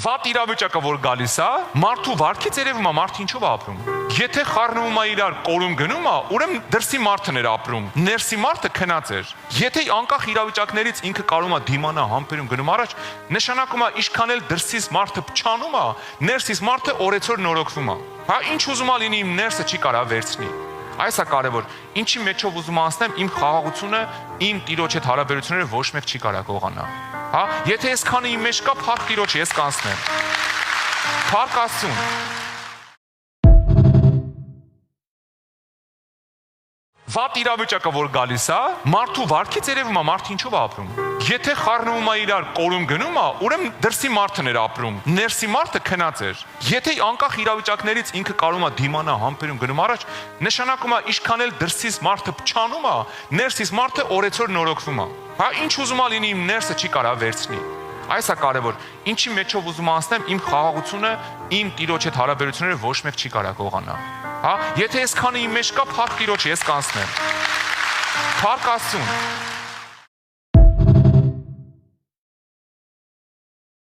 Վատ իրավիճակը որ գալիս է, մարդու վարքից երևում է մարդ ինչով է ապրում։ Եթե խառնվում է իրար կորում գնում է, ուրեմն դրսի մարդն էր ապրում, ներսի մարդը քնած էր։ Եթե անկախ իրավիճակներից ինքը կարող է դիմանա համբերում գնում առաջ, նշանակում է ինչքան էլ դրսից մարդը փչանում է, ներսից մարդը օրեցօր նորոգվում է։ Հա ինչ ուզում է լինի իմ ներսը չի կարա վերցնի։ Այս է կարևոր, ինչի մեջով ուզում անցնեմ, իմ խաղաղությունը, իմ Տիրոջ հետ հարաբերությունները ոչ մեկ չի կարա գողանա։ Հա, եթե ես քանը իմ մեջ կա, փառք Տիրոջ, ես կանցնեմ։ Փառք Աստծուն։ Վատ իրավիճակը որ գալիս է, մարդու վարքից երևում է մարդ ինչով է ապրում։ Եթե խառնվում է իրար կորում գնում է, ուրեմն դրսի մարդն էր ապրում, ներսի մարդը քնած էր։ Եթե անկախ իրավիճակներից ինքը կարող է դիմանա համբերում գնում առաջ, նշանակում է ինչքան էլ դրսից մարդը փչանում է, ներսից մարդը օրեցօր նորոգվում է։ Հա ինչ ուզում է լինի իմ ներսը չի կարա վերցնի։ Այս է կարևոր, ինչի մեջով ուզում անցնեմ, իմ խաղաղությունը, իմ Տիրոջ հետ հարաբերությունները ոչ մեկ չի կարա գողանա։ Հա, եթե ես քանը իմ մեջ կա, փառք Տիրոջ, ես կանցնեմ։ Փառք Աստծուն։